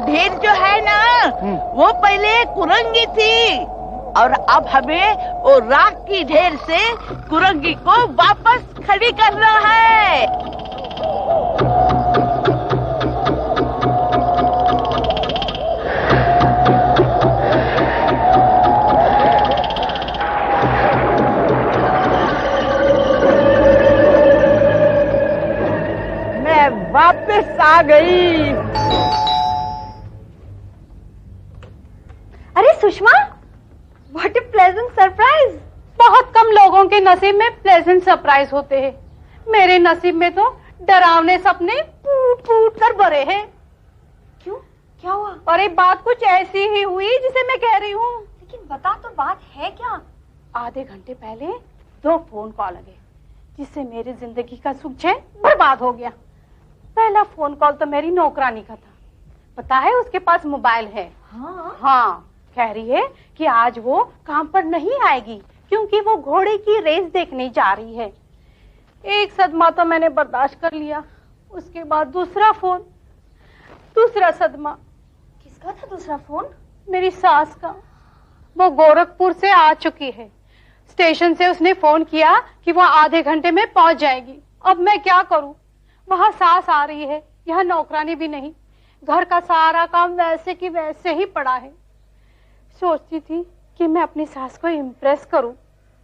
ढेर जो है ना वो पहले कुरंगी थी और अब हमें वो राख की ढेर से कुरंगी को वापस खड़ी करना है। मैं वापस आ गई। अरे Sushma, what A pleasant surprise. बहुत कम लोगों के नसीब में प्लेजेंट सरप्राइज होते हैं। मेरे नसीब में तो डरावने सपने फूट फूट कर भरे हैं। क्यों, क्या हुआ? अरे बात कुछ ऐसी ही हुई जिसे मैं कह रही हूँ। लेकिन बता तो, बात है क्या? आधे घंटे पहले 2 फोन कॉल आ गए जिससे मेरी जिंदगी का सुख चैन बर्बाद हो गया। पहला फोन कॉल तो मेरी नौकरानी का था। पता है उसके पास मोबाइल है। हाँ, कह रही है कि आज वो काम पर नहीं आएगी क्योंकि वो घोड़े की रेस देखने जा रही है। एक सदमा तो मैंने बर्दाश्त कर लिया। उसके बाद दूसरा फोन, दूसरा सदमा। किसका था दूसरा फोन? मेरी सास का। वो गोरखपुर से आ चुकी है। स्टेशन से उसने फोन किया कि वो आधे घंटे में पहुंच जाएगी। अब मैं क्या करूं? वहां सास आ रही है, यहाँ नौकरानी भी नहीं। घर का सारा काम वैसे की वैसे ही पड़ा है। सोचती थी कि मैं अपनी सास को इम्प्रेस करूं,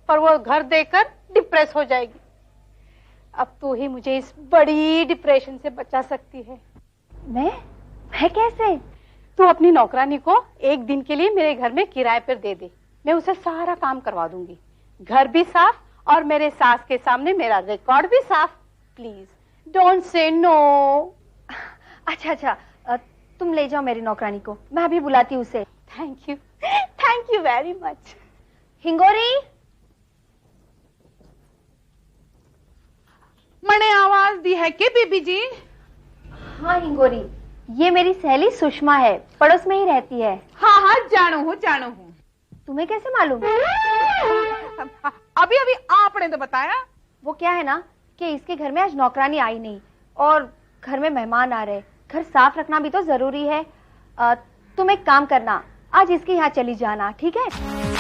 पर वो घर देखकर डिप्रेस हो जाएगी। अब तू ही मुझे इस बड़ी डिप्रेशन से बचा सकती है। मैं कैसे? तू अपनी नौकरानी को एक दिन के लिए मेरे घर में किराए पर दे दे। मैं उसे सारा काम करवा दूंगी, घर भी साफ और मेरे सास के सामने मेरा रिकॉर्ड भी साफ। Please don't say no. अच्छा, तुम ले जाओ मेरी नौकरानी को, मैं अभी बुलाती हूँ उसे। Thank you very much. Hingori, मैंने आवाज दी है कि बीबी जी? हाँ हिंगोरी, ये मेरी सहेली सुषमा है, पड़ोस में ही रहती है। हाँ, जानो हूँ। तुम्हें कैसे मालूम? अभी आपने तो बताया। वो क्या है ना कि इसके घर में आज नौकरानी आई नहीं और घर में मेहमान आ रहे। घर साफ रखना भी तो जरूरी है। तुम एक काम करना, आज इसके यहाँ चली जाना, ठीक है?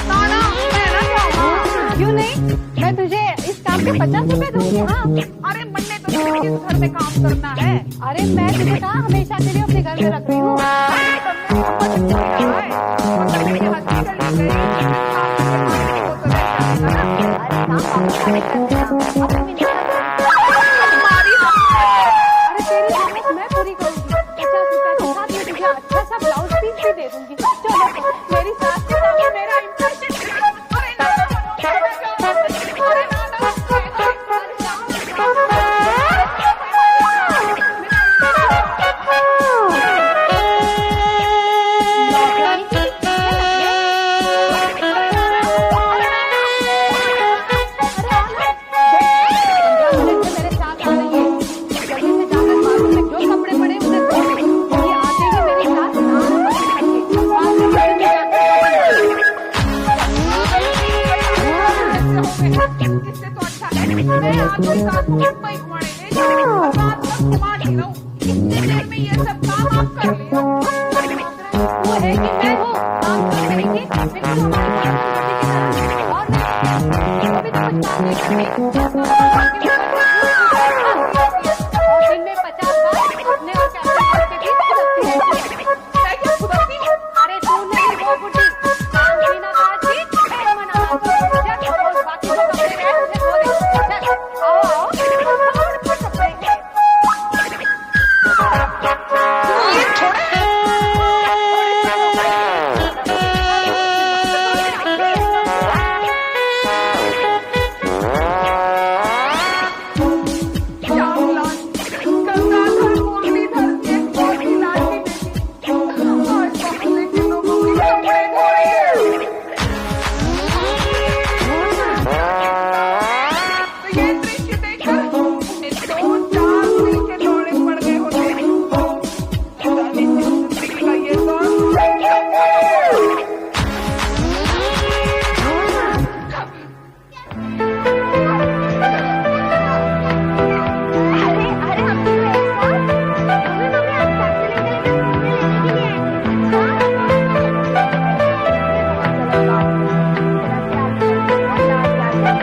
ना, मैं ना जाऊंगा। क्यों नहीं? मैं तुझे इस काम के 50 रुपए दूंगी। हाँ। अरे मन्ने तो इस घर में काम करना है। अरे मैं तुझे कहा हमेशा के लिए अपने घर में रख रही हूँ। अरे तेरी जरूरत मैं पूरी करूंगी। 50 रुपए के साथ मैं तुझे अच्छा सा ब्लाउज पीस भी दे दूंगी। चलो मेरी सास के सामने मेरा इम्प्रेशन।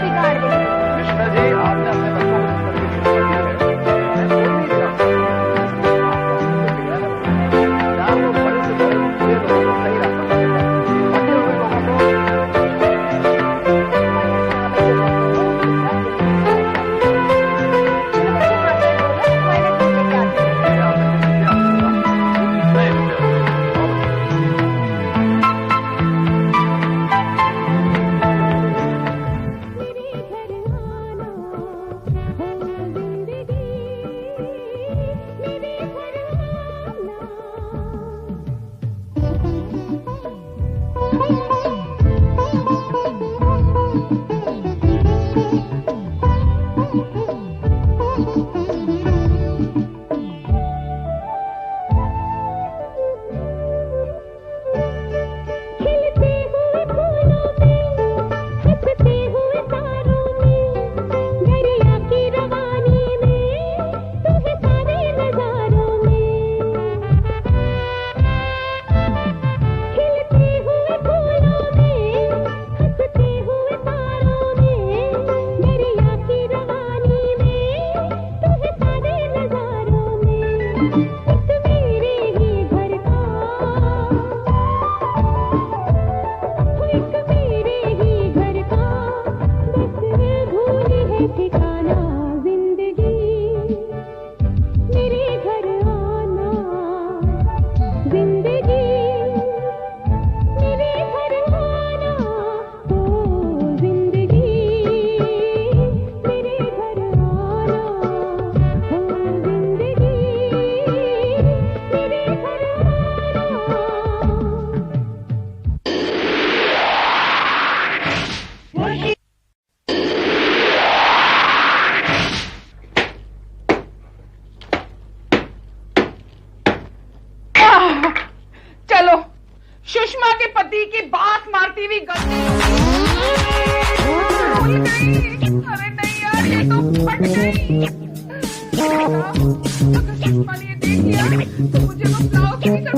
बिगाड़ देंगे। कृष्णा जी, आपने अपने बच्चों को जिस तरह की शिक्षा दी है, मैं कोई नहीं चाहता। चार लोग बड़े से बड़े पूरे लोगों को सही रास्ता पकड़ेगा। बचे हुए लोगों को सुषमा के पति की बात मारती हुई गलती भूल गई। अरे नहीं यार, ये तो फट गई। अगर सुषमा ने ये देख लिया तो मुझे वो ब्लाउज की जब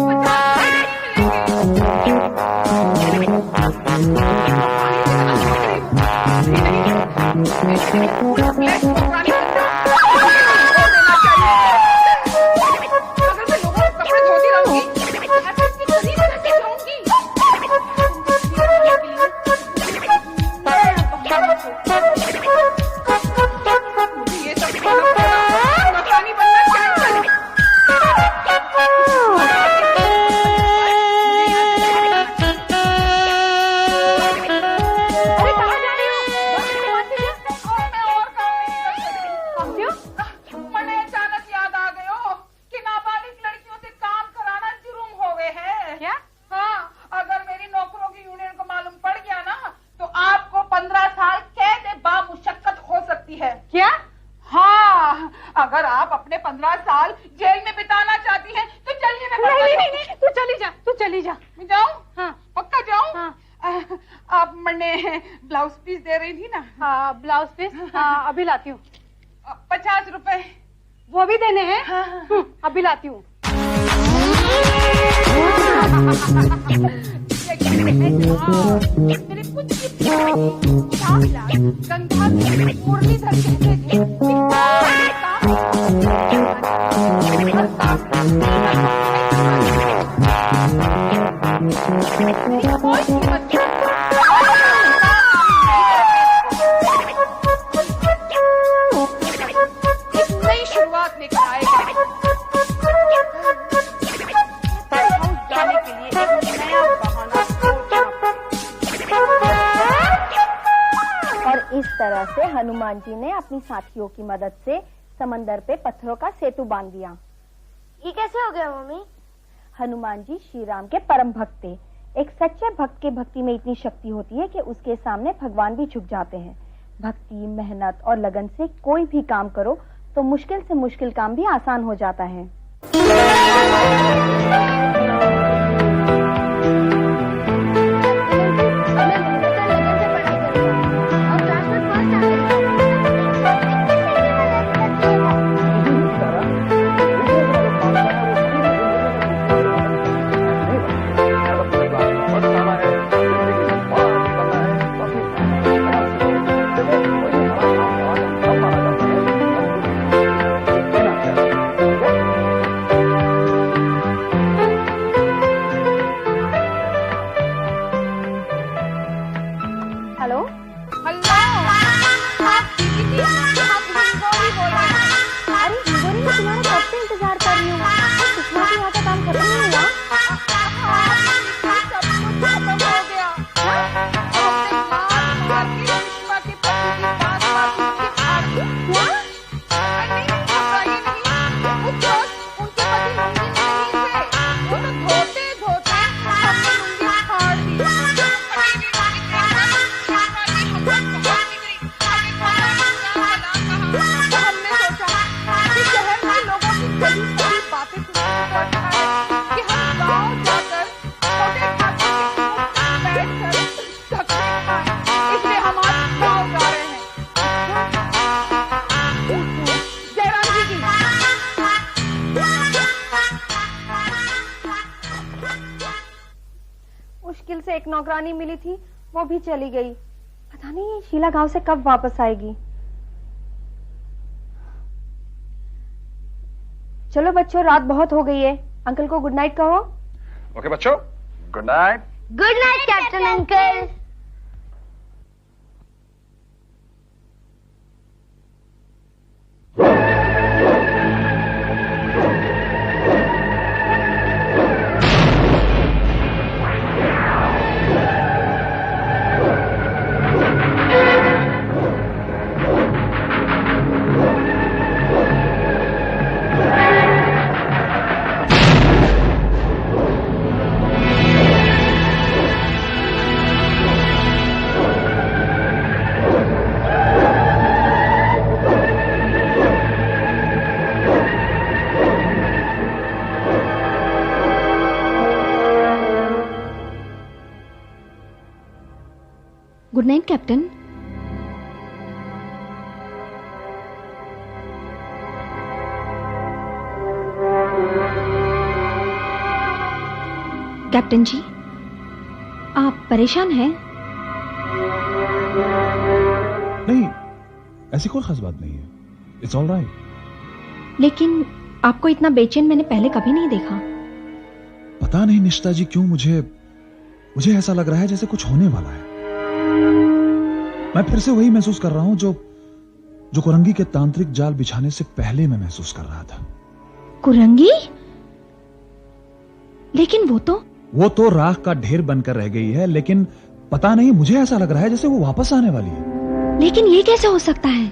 15 साल कैद बामुशक्कत हो सकती है। क्या? हाँ, अगर आप अपने 15 साल जेल में बिताना चाहती हैं तो चलिए ना। नहीं, तू चली जा, तू चली जा। मैं जाऊँ? हाँ। पक्का जाऊँ? हाँ। आप मैंने ब्लाउज पीस दे रही थी ना? हाँ, ब्लाउज पीस। हाँ, अभी लाती हूँ। 50 रुपए वो भी देने हैं? हाँ। अभी लाती हूँ। मेरे कुछ गंगा मुरलीधर नई शुरुआत लेकर आएगा। जाने के लिए एक नया बहाना। और इस तरह से हनुमान जी ने अपनी साथियों की मदद से समंदर पे पत्थरों का सेतु बांध दिया। ये कैसे हो गया मम्मी? हनुमान जी श्री राम के परम भक्त थे। एक सच्चे भक्त के भक्ति में इतनी शक्ति होती है कि उसके सामने भगवान भी झुक जाते हैं। भक्ति, मेहनत और लगन से कोई भी काम करो तो मुश्किल से मुश्किल काम भी आसान हो जाता है। हेलो हेलो, आप दीदी जी, आप हिंगोरी बोल रहे हैं? अरे हिंगोरी, मैं तुम्हारा कब से इंतजार कर रही हूँ। सुषमा के यहाँ का काम खत्म नहीं हुआ? सब कुछ खत्म हो गया। हमने मार के सुषमा के पति की बात उसके भाग क्या? नहीं, घबराइए नहीं। उस वक्त उनके पति लुंगी में नहीं थे। वो तो धोते धोते हमने लुंगी फाड़ दी। हमने सोचा कि शहर में लोगों की बड़ी बड़ी बातें सुनने को अच्छा है कि हम गांव जाकर छोटे खाते के बैठकर धक्के खाएं। इसलिए हम आज गांव जा रहे हैं। जयराम जी की मुश्किल से एक नौकरानी मिली थी, वो भी चली गई। पता नहीं शीला गांव से कब वापस आएगी। चलो बच्चों, रात बहुत हो गई है, अंकल को गुड नाइट कहो। ओके बच्चों, good night. Good night captain uncle. Good night captain. Captain ji, आप परेशान हैं? नहीं, ऐसी कोई खास बात नहीं है। It's all right. लेकिन आपको इतना बेचैन मैंने पहले कभी नहीं देखा। पता नहीं निष्ठा जी क्यों मुझे ऐसा लग रहा है जैसे कुछ होने वाला है। मैं फिर से वही महसूस कर रहा हूं जो कुरंगी के तांत्रिक जाल बिछाने से पहले मैं महसूस कर रहा था। कुरंगी? लेकिन वो तो राख का ढेर बनकर रह गई है, लेकिन पता नहीं, मुझे ऐसा लग रहा है जैसे वो वापस आने वाली है। लेकिन ये कैसे हो सकता है?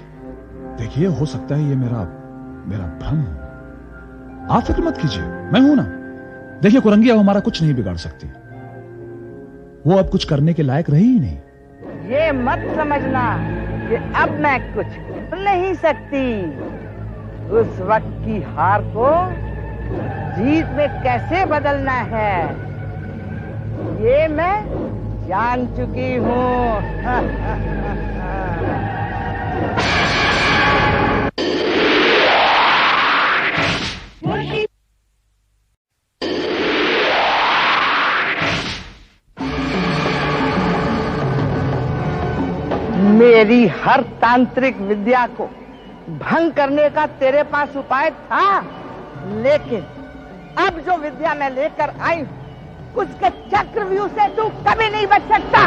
देखिए, हो सकता है ये मेरा भ्रम हो। आप फिक्र मत कीजिए, मैं हूं ना। देखिए, कुरंगी अब हमारा कुछ नहीं बिगाड़ सकती। वो अब कुछ करने के लायक रही ही नहीं। ये मत समझना कि अब मैं कुछ बोल नहीं सकती। उस वक्त की हार को जीत में कैसे बदलना है, ये मैं जान चुकी हूँ। मेरी हर तांत्रिक विद्या को भंग करने का तेरे पास उपाय था, लेकिन अब जो विद्या मैं लेकर आई हूं, उसके चक्रव्यूह से तू कभी नहीं बच सकता।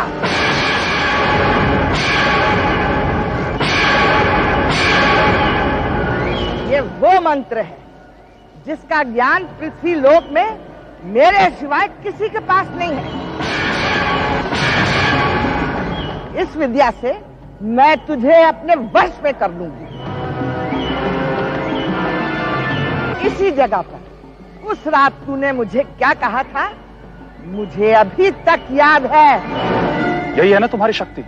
ये वो मंत्र है जिसका ज्ञान पृथ्वी लोक में मेरे सिवाय किसी के पास नहीं है। इस विद्या से मैं तुझे अपने वश में कर लूंगी। इसी जगह पर उस रात तूने मुझे क्या कहा था, मुझे अभी तक याद है। यही है ना तुम्हारी शक्ति।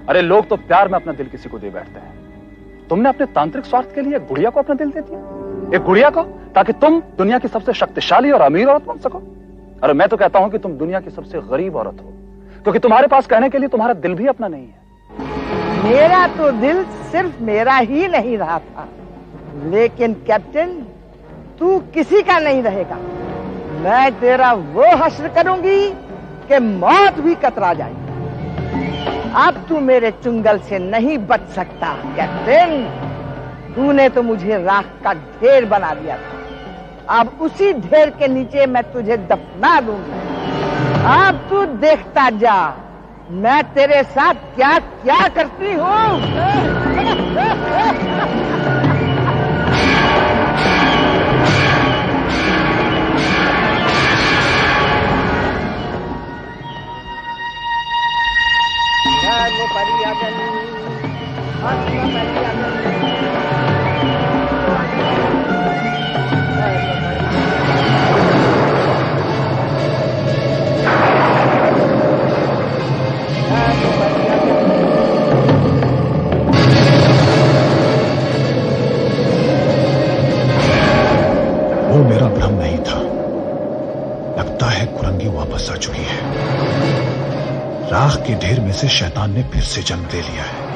अरे लोग तो प्यार में अपना दिल किसी को दे बैठते हैं। तुमने अपने तांत्रिक स्वार्थ के लिए एक गुड़िया को अपना दिल दे दिया, एक गुड़िया को, ताकि तुम दुनिया की सबसे शक्तिशाली और अमीर औरत बन सको। अरे मैं तो कहता हूं कि तुम दुनिया की सबसे गरीब औरत हो, क्योंकि तुम्हारे पास कहने के लिए तुम्हारा दिल भी अपना नहीं है। मेरा तो दिल सिर्फ मेरा ही नहीं रहा था, लेकिन कैप्टन तू किसी का नहीं रहेगा। मैं तेरा वो हश्र करूंगी कि मौत भी कतरा जाएगी। अब तू मेरे चुंगल से नहीं बच सकता कैप्टन। तूने तो मुझे राख का ढेर बना दिया था, अब उसी ढेर के नीचे मैं तुझे दफना दूंगा। अब तू देखता जा मैं तेरे साथ क्या क्या करती हूँ। वो मेरा भ्रम नहीं था। लगता है कुरंगी वापस आ चुकी है। राख के ढेर में से शैतान ने फिर से जन्म ले लिया है।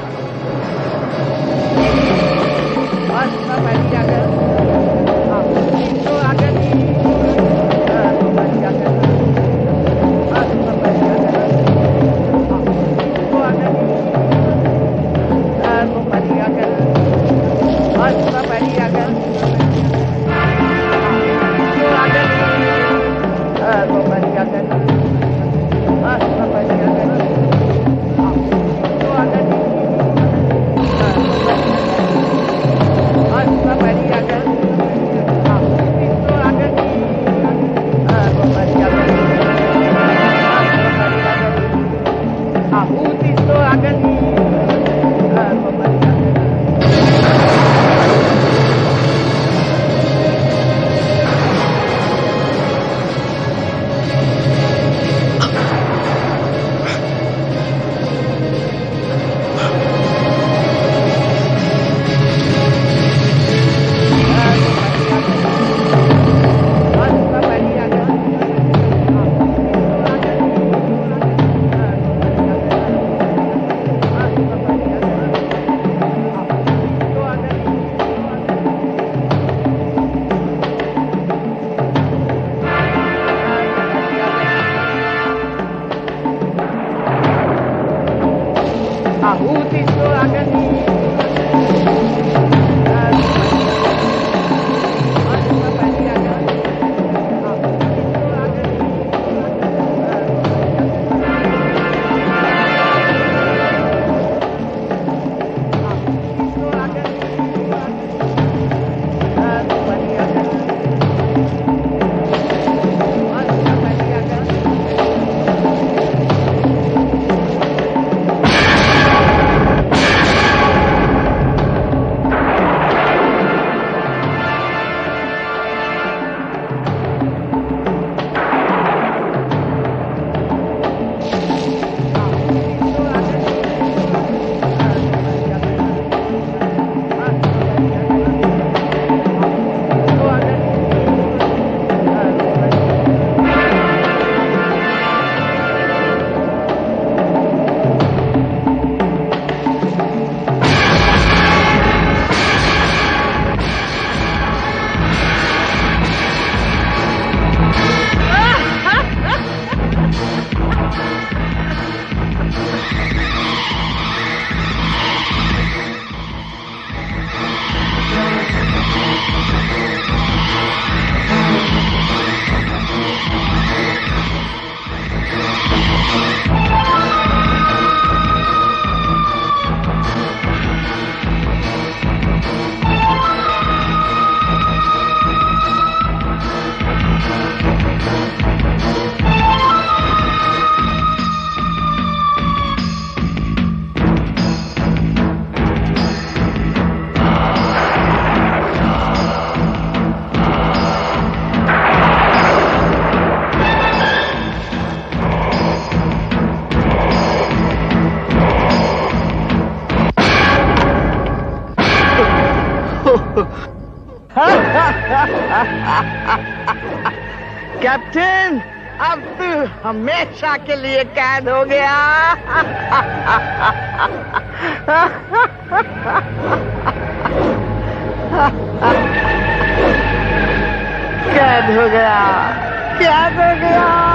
कैप्टन, अब तू हमेशा के लिए कैद हो गया। कैद हो गया, कैद हो गया।